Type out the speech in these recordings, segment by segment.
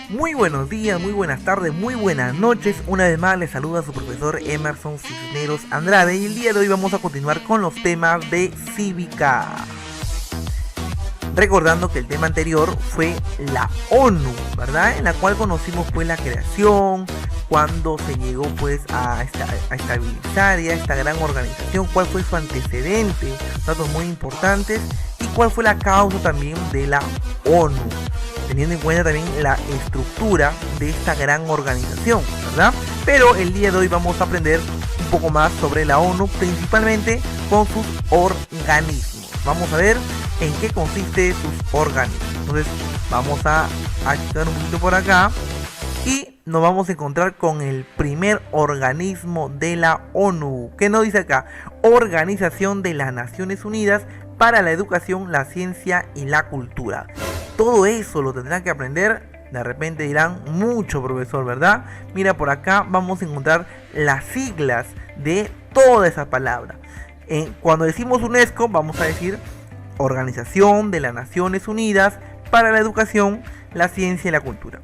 Muy buenos días, muy buenas tardes, muy buenas noches. Una vez más les saluda su profesor Emerson Cisneros Andrade y el día de hoy vamos a continuar con los temas de cívica. Recordando que el tema anterior fue la ONU, ¿verdad? En la cual conocimos pues la creación, cuándo se llegó pues a estabilizar ya esta gran organización, cuál fue su antecedente, datos muy importantes, y cuál fue la causa también de la ONU, teniendo en cuenta también la estructura de esta gran organización, ¿verdad? Pero el día de hoy vamos a aprender un poco más sobre la ONU, principalmente con sus organismos. Vamos a ver en qué consiste sus organismos. Entonces vamos a quitar un poquito por acá y nos vamos a encontrar con el primer organismo de la ONU. ¿Qué nos dice acá? Organización de las Naciones Unidas para la Educación, la Ciencia y la Cultura. Todo eso lo tendrán que aprender. De repente dirán, mucho profesor, ¿verdad? Mira, por acá vamos a encontrar las siglas de toda esa palabra. Cuando decimos UNESCO, vamos a decir Organización de las Naciones Unidas para la Educación, la Ciencia y la Cultura.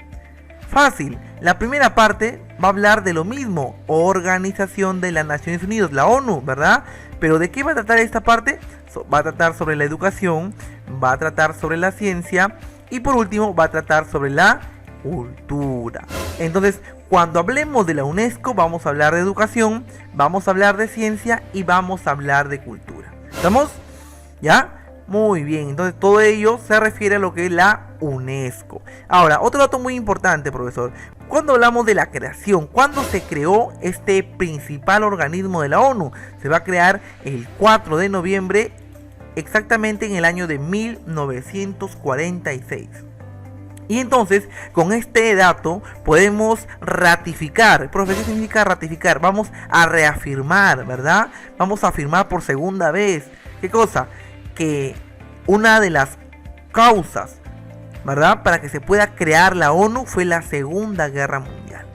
Fácil, la primera parte va a hablar de lo mismo, Organización de las Naciones Unidas, la ONU, ¿verdad? Pero ¿de qué va a tratar esta parte? Va a tratar sobre la educación, va a tratar sobre la ciencia y por último va a tratar sobre la cultura. Entonces, cuando hablemos de la UNESCO, vamos a hablar de educación, vamos a hablar de ciencia y vamos a hablar de cultura. ¿Estamos? ¿Ya? Muy bien, entonces todo ello se refiere a lo que es la UNESCO. Ahora, otro dato muy importante, profesor. Cuando hablamos de la creación, ¿cuándo se creó este principal organismo de la ONU? Se va a crear el 4 de noviembre, exactamente en el año de 1946. Y entonces, con este dato podemos ratificar. Profe, ¿qué significa ratificar? Vamos a reafirmar, ¿verdad? Vamos a afirmar por segunda vez. ¿Qué cosa? Que una de las causas, ¿verdad?, para que se pueda crear la ONU fue la Segunda Guerra Mundial.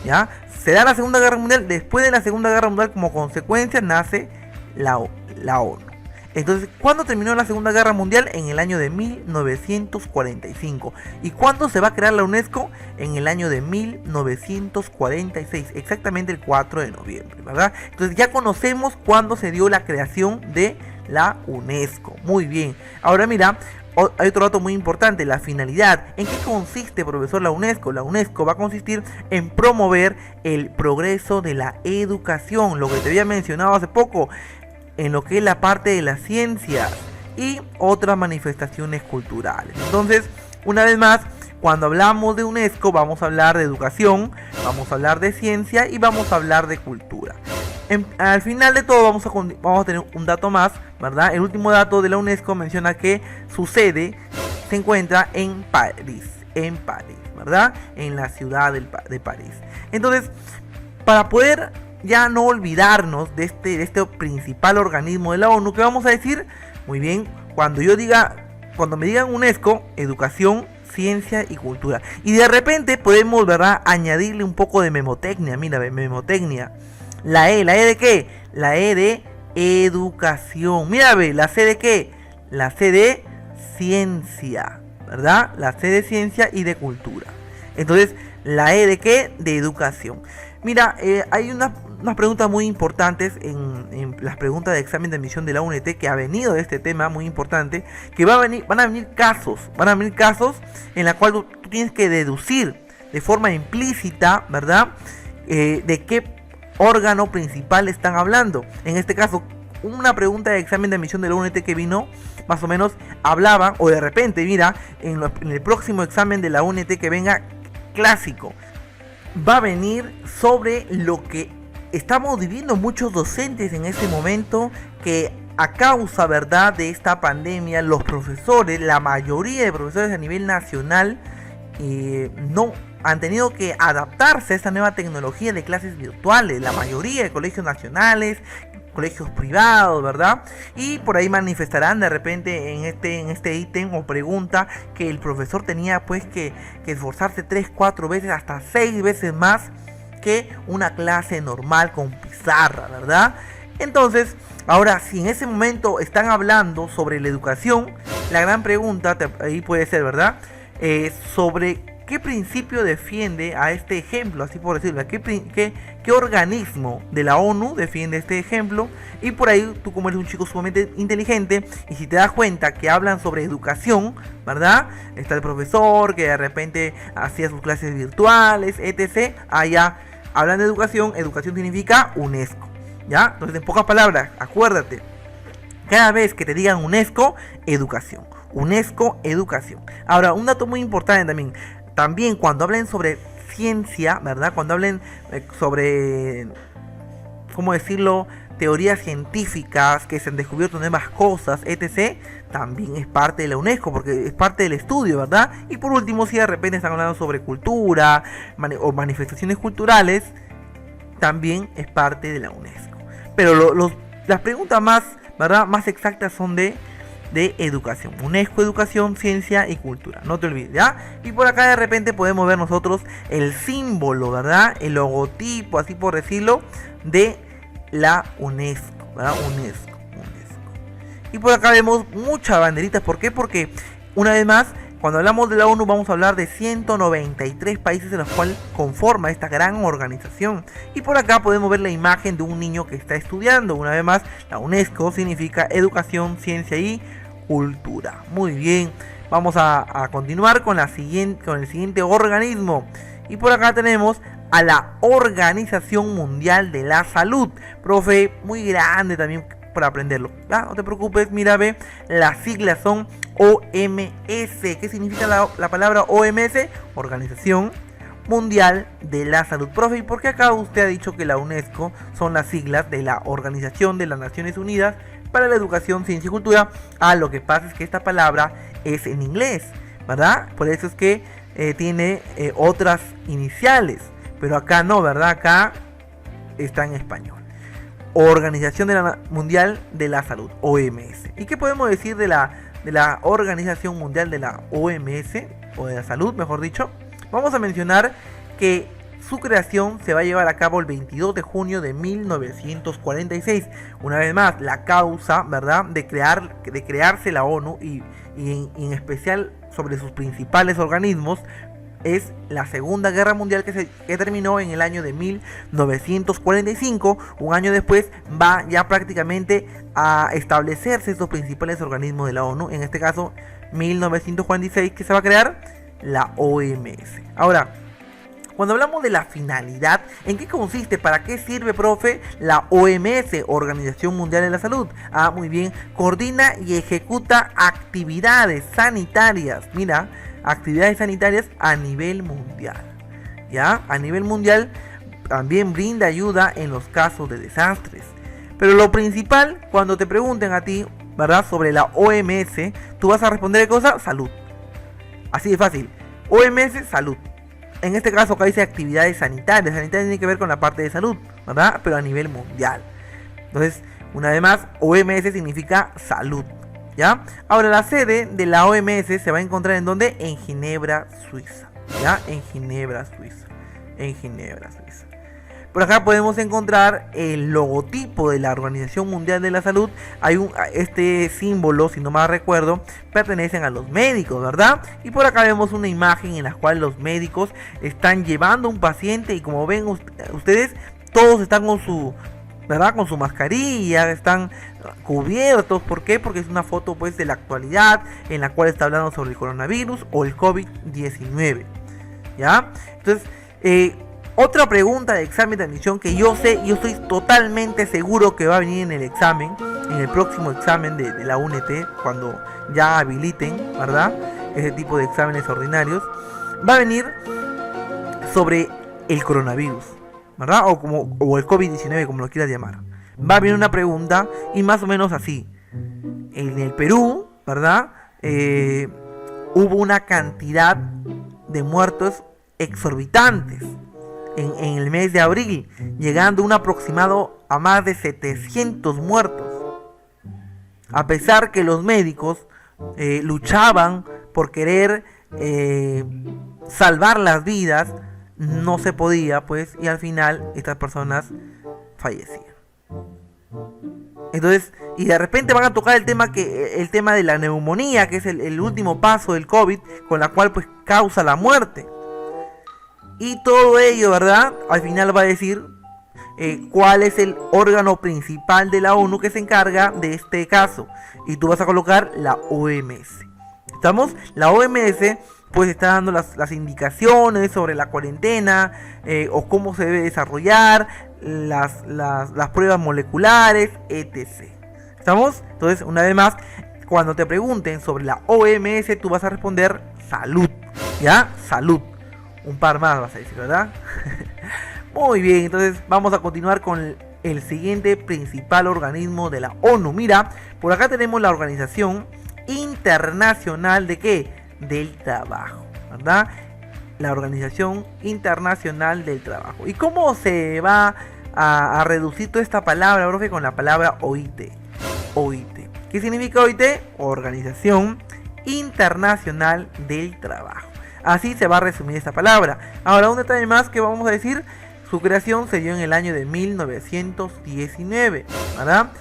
¿Ya? Se da la Segunda Guerra Mundial. Después de la Segunda Guerra Mundial, como consecuencia, nace la ONU. Entonces, ¿cuándo terminó la Segunda Guerra Mundial? En el año de 1945. ¿Y cuándo se va a crear la UNESCO? En el año de 1946, exactamente el 4 de noviembre, ¿verdad? Entonces ya conocemos cuándo se dio la creación de la UNESCO. Muy bien. Ahora mira, hay otro dato muy importante, la finalidad. ¿En qué consiste, profesor, la UNESCO? La UNESCO va a consistir en promover el progreso de la educación, lo que te había mencionado hace poco, en lo que es la parte de la ciencia y otras manifestaciones culturales. Entonces, una vez más, cuando hablamos de UNESCO vamos a hablar de educación, vamos a hablar de ciencia y vamos a hablar de cultura. Al final de todo vamos a tener un dato más, ¿verdad? El último dato de la UNESCO menciona que su sede se encuentra en París, ¿verdad? En la ciudad de París. Entonces, para poder ya no olvidarnos de este principal organismo de la ONU, ¿qué vamos a decir? Muy bien, cuando me digan UNESCO, educación, ciencia y cultura. Y de repente podemos, ¿verdad?, añadirle un poco de memotecnia. Mira, memotecnia. La E ¿de qué? La E de educación. Mira, la C de qué? La C de ciencia, ¿verdad? La C de ciencia y de cultura. Entonces, la E de qué? De educación. Mira, hay unas preguntas muy importantes en las preguntas de examen de admisión de la UNT que ha venido de este tema muy importante, que van a venir casos en la cual tú tienes que deducir de forma implícita, ¿verdad?, de qué órgano principal están hablando. En este caso, una pregunta de examen de admisión de la UNT que vino, más o menos hablaba, o de repente, mira, en el próximo examen de la UNT que venga, clásico, va a venir sobre lo que estamos viviendo muchos docentes en este momento, que a causa, ¿verdad?, de esta pandemia, los profesores, la mayoría de profesores a nivel nacional, no han tenido que adaptarse a esta nueva tecnología de clases virtuales. La mayoría de colegios nacionales, colegios privados, ¿verdad? Y por ahí manifestarán de repente en este ítem o pregunta que el profesor tenía pues que esforzarse 3, 4 veces, hasta 6 veces más que una clase normal con pizarra, ¿verdad? Entonces, Ahora, si en ese momento están hablando sobre la educación, la gran pregunta ahí puede ser, ¿verdad? Sobre qué principio defiende a este ejemplo, así por decirlo, qué organismo de la ONU defiende este ejemplo. Y por ahí tú, como eres un chico sumamente inteligente, y si te das cuenta que hablan sobre educación, ¿verdad? Está el profesor que de repente hacía sus clases virtuales, etc. Allá hablan de educación, educación significa UNESCO, ¿ya? Entonces, en pocas palabras, acuérdate, cada vez que te digan UNESCO, educación. UNESCO, educación. Ahora, un dato muy importante también cuando hablen sobre ciencia, ¿verdad? Cuando hablen sobre, ¿cómo decirlo?, teorías científicas, que se han descubierto nuevas cosas, etc., también es parte de la UNESCO, porque es parte del estudio, ¿verdad? Y por último, si de repente están hablando sobre cultura o manifestaciones culturales, también es parte de la UNESCO. Pero las preguntas más, ¿verdad?, más exactas son de educación. UNESCO, educación, ciencia y cultura. No te olvides, ¿ya? Y por acá de repente podemos ver nosotros el símbolo, ¿verdad? El logotipo, así por decirlo, de la UNESCO, ¿verdad? UNESCO. Y por acá vemos muchas banderitas. ¿Por qué? Porque, una vez más, cuando hablamos de la ONU vamos a hablar de 193 países en los cuales conforma esta gran organización. Y por acá podemos ver la imagen de un niño que está estudiando. Una vez más, la UNESCO significa educación, ciencia y cultura. Muy bien, vamos a continuar con el siguiente organismo. Y por acá tenemos a la Organización Mundial de la Salud. Profe, muy grande también para aprenderlo. ¿Ya? No te preocupes, mira, ve, las siglas son OMS. ¿Qué significa la palabra OMS? Organización Mundial de la Salud. Profe, ¿y por qué acá usted ha dicho que la UNESCO son las siglas de la Organización de las Naciones Unidas para la Educación, Ciencia y Cultura? Lo que pasa es que esta palabra es en inglés, ¿verdad? Por eso es que tiene otras iniciales. Pero acá no, ¿verdad? Acá está en español. Organización Mundial de la Salud, OMS. ¿Y qué podemos decir de la Organización Mundial de la OMS, o de la Salud, mejor dicho? Vamos a mencionar que su creación se va a llevar a cabo el 22 de junio de 1946. Una vez más, la causa, ¿verdad?, de crearse la ONU y en especial sobre sus principales organismos es la Segunda Guerra Mundial que terminó en el año de 1945. Un año después va ya prácticamente a establecerse estos principales organismos de la ONU. En este caso, 1946, que se va a crear la OMS. Ahora, cuando hablamos de la finalidad, ¿en qué consiste? ¿Para qué sirve, profe, la OMS, Organización Mundial de la Salud? Muy bien, coordina y ejecuta actividades sanitarias. Mira, actividades sanitarias a nivel mundial. ¿Ya? A nivel mundial también brinda ayuda en los casos de desastres. Pero lo principal, cuando te pregunten a ti, ¿verdad?, sobre la OMS, tú vas a responder de cosa, salud. Así de fácil. OMS, salud. En este caso acá dice actividades sanitarias. Sanitarias tiene que ver con la parte de salud, ¿verdad? Pero a nivel mundial. Entonces, una vez más, OMS significa salud. ¿Ya? Ahora, la sede de la OMS se va a encontrar ¿en dónde? En Ginebra, Suiza. ¿Ya? En Ginebra, Suiza. Por acá podemos encontrar el logotipo de la Organización Mundial de la Salud. Este símbolo, si no mal recuerdo, pertenecen a los médicos, ¿verdad? Y por acá vemos una imagen en la cual los médicos están llevando a un paciente y como ven ustedes, todos están con su, ¿verdad?, con su mascarilla, están cubiertos. ¿Por qué? Porque es una foto pues de la actualidad en la cual está hablando sobre el coronavirus o el COVID-19. ¿Ya? Entonces, otra pregunta de examen de admisión que yo estoy totalmente seguro que va a venir en el próximo examen de la UNT, cuando ya habiliten, ¿verdad?, ese tipo de exámenes ordinarios, va a venir sobre el coronavirus, ¿verdad? O el COVID-19, como lo quieras llamar. Va a venir una pregunta y más o menos así. En el Perú, ¿verdad?, hubo una cantidad de muertos exorbitantes en el mes de abril, llegando un aproximado a más de 700 muertos. A pesar que los médicos luchaban por querer salvar las vidas, no se podía, pues, y al final estas personas fallecían. Entonces, y de repente van a tocar el tema de la neumonía, que es el último paso del COVID, con la cual pues causa la muerte. Y todo ello, ¿verdad? Al final va a decir cuál es el órgano principal de la ONU que se encarga de este caso. Y tú vas a colocar la OMS. ¿Estamos? La OMS pues está dando las indicaciones sobre la cuarentena o cómo se debe desarrollar, las pruebas moleculares, etc. ¿Estamos? Entonces, una vez más, cuando te pregunten sobre la OMS, tú vas a responder salud. ¿Ya? Salud. Un par más vas a decir, ¿verdad? Muy bien, entonces vamos a continuar con el siguiente principal organismo de la ONU. Mira, por acá tenemos la Organización Internacional de ¿qué? Del Trabajo, ¿verdad? La Organización Internacional del Trabajo. ¿Y cómo se va a reducir toda esta palabra, profe? Con la palabra OIT. OIT. ¿Qué significa OIT? Organización Internacional del Trabajo. Así se va a resumir esta palabra. Ahora, un detalle más que vamos a decir. Su creación se dio en el año de 1919, ¿verdad?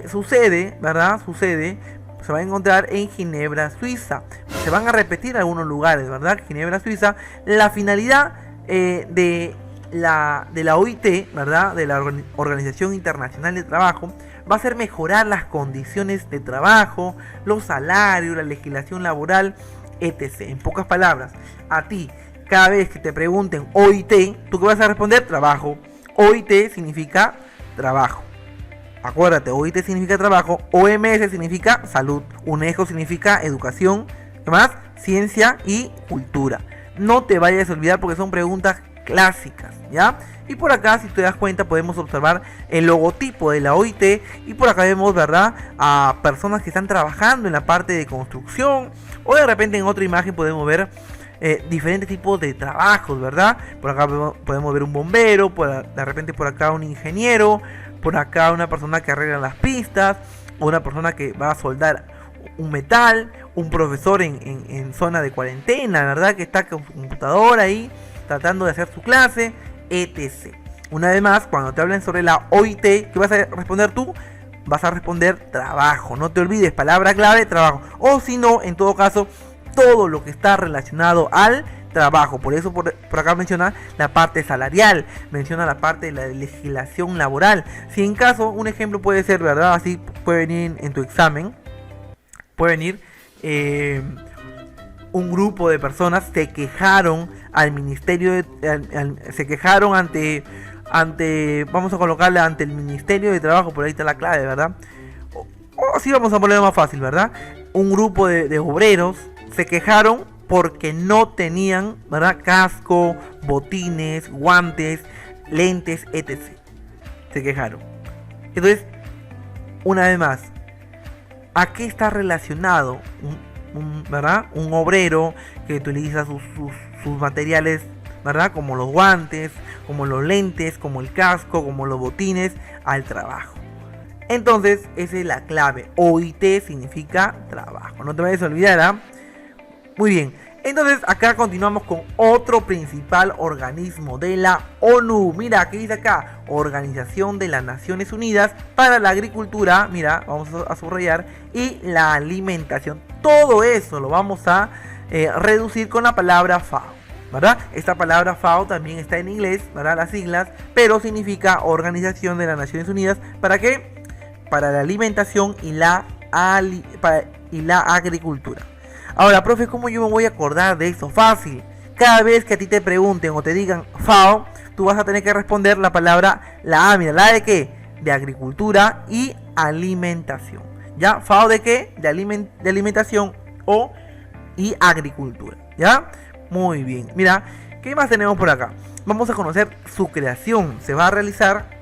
Sucede, se va a encontrar en Ginebra, Suiza. Se van a repetir algunos lugares, ¿verdad? Ginebra, Suiza. La finalidad de la OIT, ¿verdad? De la Organización Internacional del Trabajo, va a ser mejorar las condiciones de trabajo, los salarios, la legislación laboral, etc. En pocas palabras, a ti, cada vez que te pregunten OIT, ¿tú qué vas a responder? Trabajo. OIT significa trabajo. Acuérdate, OIT significa trabajo, OMS significa salud, UNESCO significa educación, ¿qué más? Ciencia y cultura. No te vayas a olvidar porque son preguntas clásicas, ¿ya? Y por acá, si te das cuenta, podemos observar el logotipo de la OIT. Y por acá vemos, ¿verdad?, a personas que están trabajando en la parte de construcción. O de repente en otra imagen podemos ver diferentes tipos de trabajos, ¿verdad? Por acá podemos ver un bombero, de repente por acá un ingeniero, por acá una persona que arregla las pistas, o una persona que va a soldar un metal, un profesor en zona de cuarentena, ¿verdad?, que está con su computadora ahí tratando de hacer su clase, etc. Una vez más, cuando te hablen sobre la OIT, ¿qué vas a responder tú? Vas a responder trabajo. No te olvides, palabra clave, trabajo. O si no, en todo caso, todo lo que está relacionado al trabajo. Por eso por acá menciona la parte salarial, menciona la parte de la legislación laboral. Si en caso, un ejemplo puede ser, ¿verdad? Así puede venir en tu examen. Puede venir un grupo de personas se quejaron al ministerio se quejaron ante vamos a colocarle ante el Ministerio de Trabajo, por ahí está la clave, ¿verdad? O así vamos a ponerlo más fácil, ¿verdad? Un grupo de obreros se quejaron porque no tenían, ¿verdad?, casco, botines, guantes, lentes, etc. Se quejaron. Entonces, una vez más, ¿a qué está relacionado ¿verdad?, un obrero que utiliza sus materiales, ¿verdad?, como los guantes, como los lentes, como el casco, como los botines, al trabajo? Entonces, esa es la clave. OIT significa trabajo. No te vayas a olvidar, ¿ah? Muy bien. Entonces, acá continuamos con otro principal organismo de la ONU. Mira, ¿qué dice acá? Organización de las Naciones Unidas para la Agricultura. Mira, vamos a subrayar. Y la alimentación. Todo eso lo vamos a reducir con la palabra FAO, ¿verdad? Esta palabra FAO también está en inglés, ¿verdad?, las siglas, pero significa Organización de las Naciones Unidas. ¿Para qué? Para la alimentación y la agricultura. Ahora, profe, ¿cómo yo me voy a acordar de eso? Fácil. Cada vez que a ti te pregunten o te digan FAO, tú vas a tener que responder la palabra, la A. Mira, ¿la de qué? De agricultura y alimentación. ¿Ya? ¿FAO de qué? De alimentación y agricultura. ¿Ya? Muy bien. Mira, ¿qué más tenemos por acá? Vamos a conocer su creación. Se va a realizar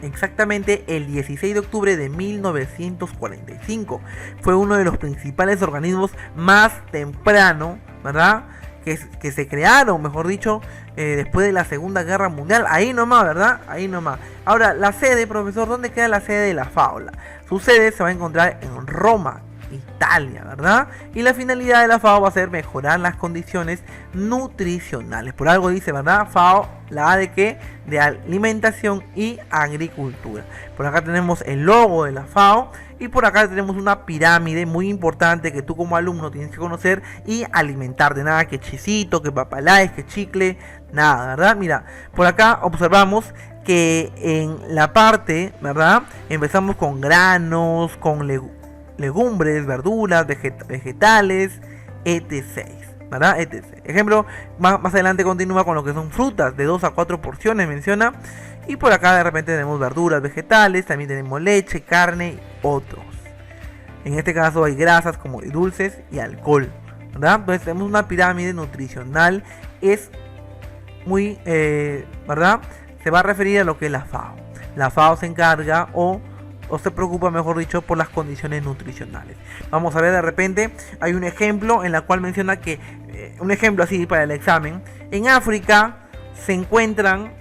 exactamente el 16 de octubre de 1945. Fue uno de los principales organismos más temprano, ¿verdad?, que se crearon, mejor dicho, después de la Segunda Guerra Mundial. Ahí nomás, ¿verdad? Ahí nomás. Ahora, la sede, profesor, ¿dónde queda la sede de la FAO? Su sede se va a encontrar en Roma. Italia, ¿verdad? Y la finalidad de la FAO va a ser mejorar las condiciones nutricionales. Por algo dice, ¿verdad? FAO, la A de qué? De alimentación y agricultura. Por acá tenemos el logo de la FAO y por acá tenemos una pirámide muy importante que tú como alumno tienes que conocer y alimentarte. Nada que chisito, que papalais, que chicle, nada, ¿verdad? Mira, por acá observamos que en la parte, ¿verdad? Empezamos con granos, con legumbres, verduras, vegetales, etc. ¿Verdad? Etc. Ejemplo, más adelante continúa con lo que son frutas, de 2 a 4 porciones menciona. Y por acá de repente tenemos verduras, vegetales, también tenemos leche, carne y otros. En este caso hay grasas como dulces y alcohol, ¿verdad? Entonces tenemos una pirámide nutricional, es muy, ¿verdad? Se va a referir a lo que es la FAO. La FAO se encarga o se preocupa, mejor dicho, por las condiciones nutricionales. Vamos a ver, de repente hay un ejemplo en la cual menciona que, un ejemplo así para el examen, en África se encuentran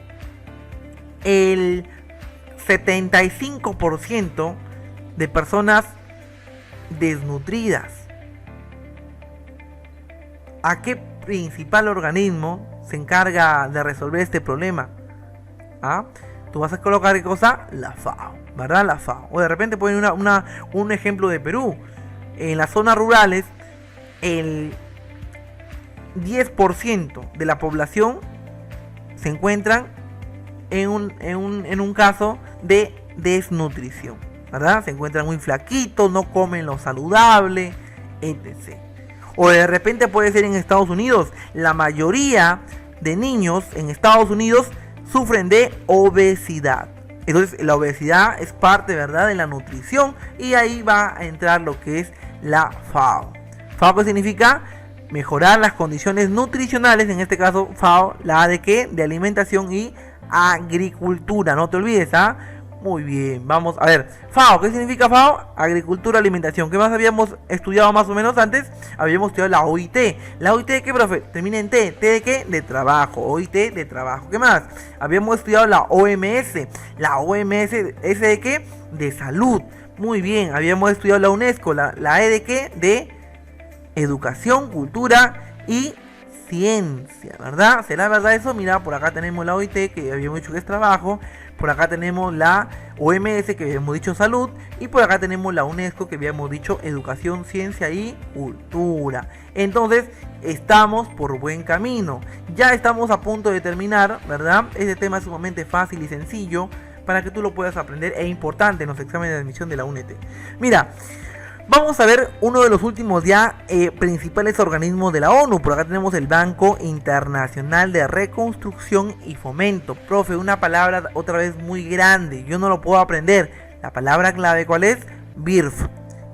el 75% de personas desnutridas. ¿A qué principal organismo se encarga de resolver este problema? ¿Ah? Tú vas a colocar ¿qué cosa? La FAO, ¿verdad? La FAO. O de repente ponen un ejemplo de Perú. En las zonas rurales, el 10% de la población se encuentran en un caso de desnutrición, ¿verdad? Se encuentran muy flaquitos, no comen lo saludable, etc. O de repente puede ser en Estados Unidos. La mayoría de niños en Estados Unidos sufren de obesidad. Entonces la obesidad es parte, ¿verdad?, de la nutrición, y ahí va a entrar lo que es la FAO. FAO, ¿qué significa? Mejorar las condiciones nutricionales, en este caso FAO, la A de qué? De alimentación y agricultura, no te olvides, ¿ah? Muy bien, vamos a ver. FAO, ¿qué significa FAO? Agricultura, alimentación. ¿Qué más habíamos estudiado más o menos antes? Habíamos estudiado la OIT. ¿La OIT de qué, profe? Termina en T. ¿T de qué? De trabajo. OIT de trabajo. ¿Qué más? Habíamos estudiado la OMS. ¿La OMS ¿ese de qué? De salud. Muy bien. Habíamos estudiado la UNESCO. ¿La E de qué? De educación, cultura y ciencia, ¿verdad? ¿Será verdad eso? Mira, por acá tenemos la OIT, que habíamos dicho que es trabajo. Por acá tenemos la OMS, que habíamos dicho salud. Y por acá tenemos la UNESCO, que habíamos dicho educación, ciencia y cultura. Entonces, estamos por buen camino. Ya estamos a punto de terminar, ¿verdad? Este tema es sumamente fácil y sencillo para que tú lo puedas aprender. Es importante en los exámenes de admisión de la UNED. Mira, vamos a ver uno de los últimos ya principales organismos de la ONU. Por acá tenemos el Banco Internacional de Reconstrucción y Fomento. Profe, una palabra otra vez muy grande, yo no lo puedo aprender. La palabra clave, ¿cuál es? BIRF.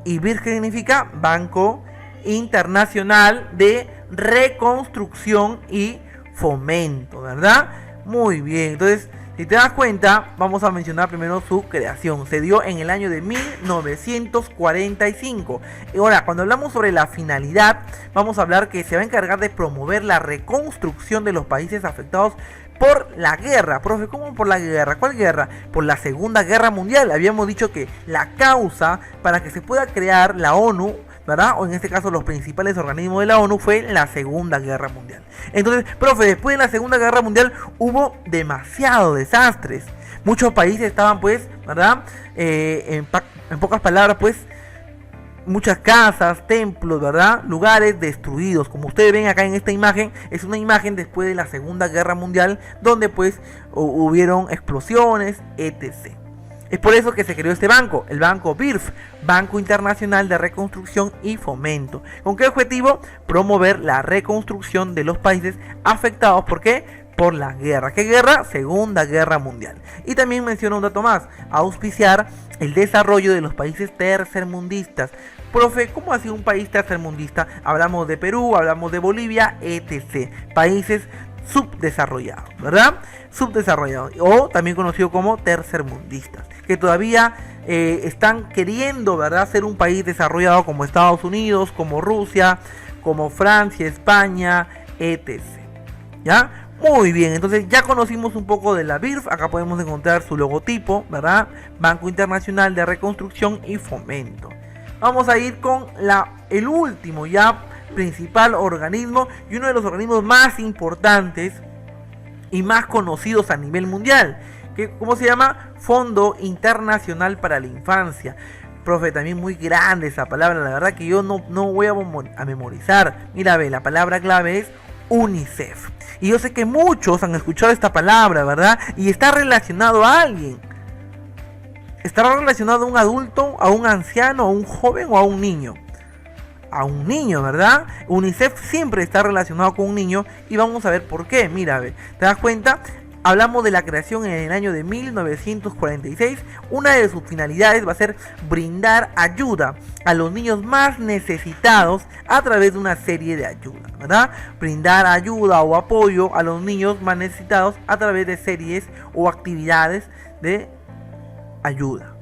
¿Y BIRF qué significa? Banco Internacional de Reconstrucción y Fomento, ¿verdad? Muy bien, entonces, si te das cuenta, vamos a mencionar primero su creación. Se dio en el año de 1945. Y ahora, cuando hablamos sobre la finalidad, vamos a hablar que se va a encargar de promover la reconstrucción de los países afectados por la guerra. Profe, ¿cómo por la guerra? ¿Cuál guerra? Por la Segunda Guerra Mundial. Habíamos dicho que la causa para que se pueda crear la ONU, ¿verdad? O en este caso los principales organismos de la ONU, fue la Segunda Guerra Mundial. Entonces, profe, después de la Segunda Guerra Mundial hubo demasiados desastres. Muchos países estaban, pues, ¿verdad? En pocas palabras, pues, muchas casas, templos, ¿verdad? Lugares destruidos. Como ustedes ven acá en esta imagen, es una imagen después de la Segunda Guerra Mundial, donde pues hubieron explosiones, etc. Es por eso que se creó este banco, el banco BIRF, Banco Internacional de Reconstrucción y Fomento. ¿Con qué objetivo? Promover la reconstrucción de los países afectados. ¿Por qué? Por la guerra. ¿Qué guerra? Segunda Guerra Mundial. Y también menciona un dato más: auspiciar el desarrollo de los países tercermundistas. Profe, ¿cómo ha sido un país tercermundista? Hablamos de Perú, hablamos de Bolivia, etc. Países subdesarrollados, ¿verdad? Subdesarrollados, o también conocido como tercermundistas, que todavía están queriendo, ¿verdad?, ser un país desarrollado como Estados Unidos, como Rusia, como Francia, España, etc. ¿Ya? Muy bien, entonces ya conocimos un poco de la BIRF. Acá podemos encontrar su logotipo, ¿verdad? Banco Internacional de Reconstrucción y Fomento. vamos a ir con el último ya principal organismo y uno de los organismos más importantes y más conocidos a nivel mundial, que ¿cómo se llama? Fondo Internacional para la Infancia. Profe, también muy grande esa palabra, la verdad que yo no voy a memorizar. Mira, ve, la palabra clave es UNICEF. Y yo sé que muchos han escuchado esta palabra, ¿verdad? Y está relacionado a alguien. Está relacionado a un adulto, a un anciano, a un joven o a un niño. A un niño, ¿verdad? UNICEF siempre está relacionado con un niño y vamos a ver por qué. Mira, ve, ¿te das cuenta? Hablamos de la creación en el año de 1946. Una de sus finalidades va a ser brindar ayuda a los niños más necesitados a través de una serie de ayudas, ¿verdad? Brindar ayuda o apoyo a los niños más necesitados a través de series o actividades de ayuda.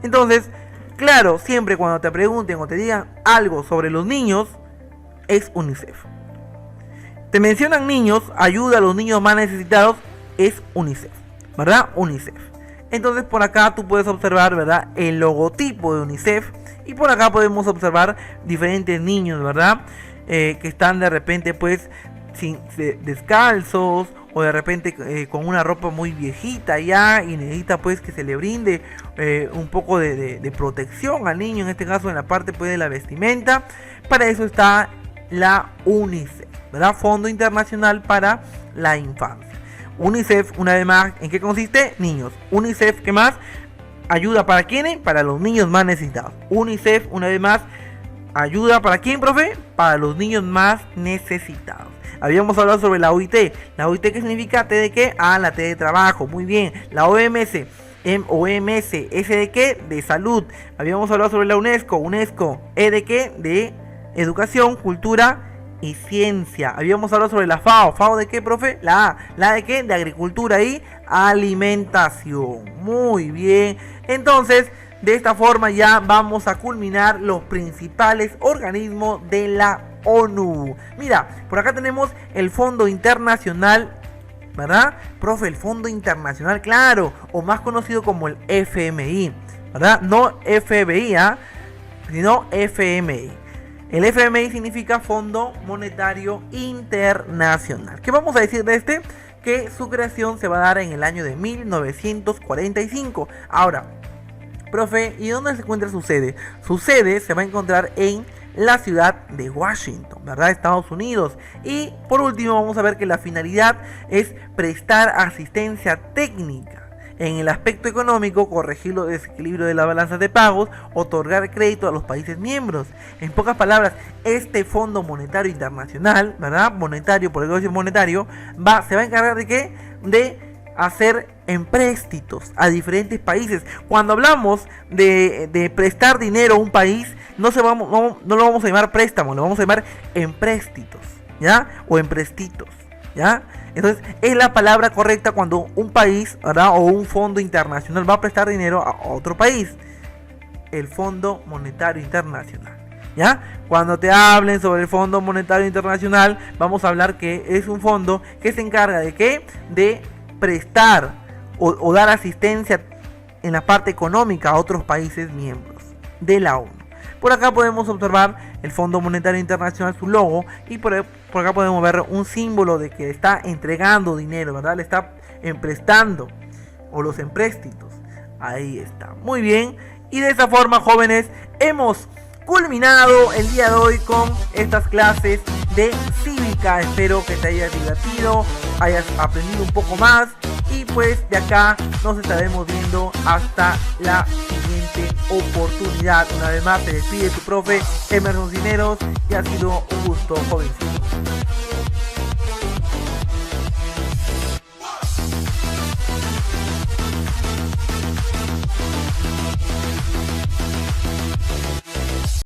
Entonces, claro, siempre cuando te pregunten o te digan algo sobre los niños, es UNICEF. Te mencionan niños, ayuda a los niños más necesitados, es UNICEF, ¿verdad? UNICEF. Entonces por acá tú puedes observar, ¿verdad?, el logotipo de UNICEF. Y por acá podemos observar diferentes niños, ¿verdad? Que están de repente pues descalzos, o de repente con una ropa muy viejita ya, y necesita pues que se le brinde un poco de protección al niño, en este caso en la parte pues de la vestimenta. Para eso está la UNICEF, ¿verdad? Fondo Internacional para la Infancia. UNICEF, una vez más, ¿en qué consiste? Niños. UNICEF, ¿qué más? Ayuda para quiénes? Para los niños más necesitados. UNICEF, una vez más, ayuda para quién, profe? Para los niños más necesitados. Habíamos hablado sobre la OIT. ¿La OIT qué significa? ¿T de qué? Ah, la T de trabajo. Muy bien. La OMS. OMS. ¿S de qué? De salud. Habíamos hablado sobre la UNESCO. UNESCO. ¿E de qué? De educación, cultura y ciencia. Habíamos hablado sobre la FAO. ¿FAO de qué, profe? La A. ¿La de qué? De agricultura y alimentación. Muy bien. Entonces, de esta forma ya vamos a culminar los principales organismos de la ONU. Mira, por acá tenemos el Fondo Internacional, ¿verdad? Profe, el Fondo Internacional, claro, o más conocido como el FMI, ¿verdad? No FBI, sino FMI. El FMI significa Fondo Monetario Internacional. ¿Qué vamos a decir de este? Que su creación se va a dar en el año de 1945. Ahora, profe, ¿y dónde se encuentra su sede? Su sede se va a encontrar en la ciudad de Washington, ¿verdad? Estados Unidos. Y por último vamos a ver que la finalidad es prestar asistencia técnica en el aspecto económico, corregir los desequilibrios de la balanza de pagos, otorgar crédito a los países miembros. En pocas palabras, este Fondo Monetario Internacional, ¿verdad? Monetario, por el negocio monetario, se va a encargar de ¿qué? De hacer empréstitos a diferentes países. Cuando hablamos de prestar dinero a un país, no lo vamos a llamar préstamo, lo vamos a llamar empréstitos, ¿ya? O emprestitos, ¿ya? Entonces es la palabra correcta cuando un país, ¿verdad?, o un fondo internacional va a prestar dinero a otro país. El Fondo Monetario Internacional, ¿ya? Cuando te hablen sobre el Fondo Monetario Internacional, vamos a hablar que es un fondo que se encarga de ¿qué? De prestar o dar asistencia en la parte económica a otros países miembros de la ONU. Por acá podemos observar el Fondo Monetario Internacional, su logo, y por acá podemos ver un símbolo de que está entregando dinero, ¿verdad? Le está emprestando, o los empréstitos. Ahí está. Muy bien. Y de esa forma, jóvenes, hemos culminado el día de hoy con estas clases de cívica. Espero que te hayas divertido, hayas aprendido un poco más. Y pues de acá nos estaremos viendo hasta la siguiente oportunidad. Una vez más se despide tu profe Emerson Cineros y ha sido un gusto, jovencito.